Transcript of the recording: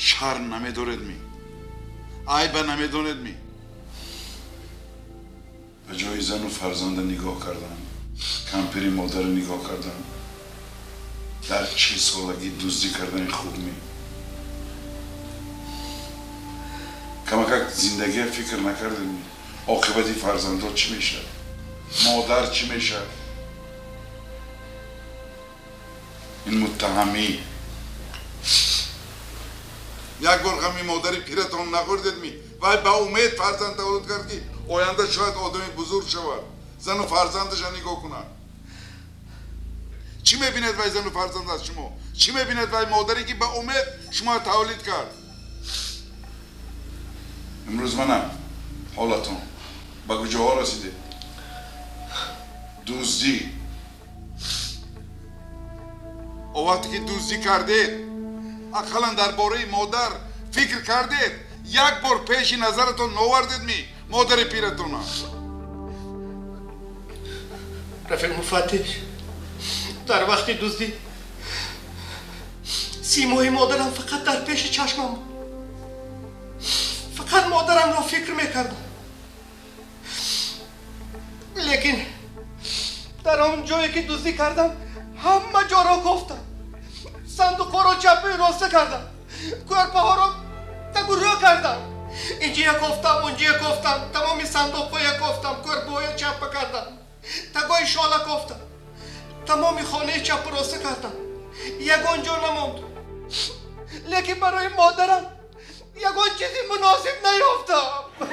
شر نمیدوردمی عیب نمیدوندمی به جای زن و فرزند نگاه کردم کمپیری مادر نگاه کردم در 40 سالگی دزدی کردن خوب می کمک زندگی فکر نکردیم عاقبت فرزندها چی میشه مادر چی میشه این متهمی یک بار غمی مادری پیرتان نخوردیدمی و با امید فرزند تولد کرد که آینده شاید آدمی بزرگ شود زن و فرزندش نگاه کنند چی میبیند وای زن و فرزند از شما چی میبیند وای مادری که با امید شما تولید کرد امروز منم حالتون به کجاها رسیده دزدی وقتی که دزدی کردید اقلا درباره مادر فکر کردید یک بار پیش نظرتون نوردید می مادر پیرتون رفیق مفتش در وقتی دزدی سیمای مادرم فقط در پیش چشمم بود فقط مادرم را فکر میکردم لیکن در اون جایی که دزدی کردم همه جا را گفتم صندوق ها را چپ و راست کردم کورپه ها را تگو رو کردم اینجا گفتم اونجا گفتم تمامی صندوق های گفتم کورپه های چپ کردم تگای شاله گفتم تمامی خانه چپ و راست کردم یگان جا نماند لیکن برای مادرم یگان چیزی مناسب نیافتم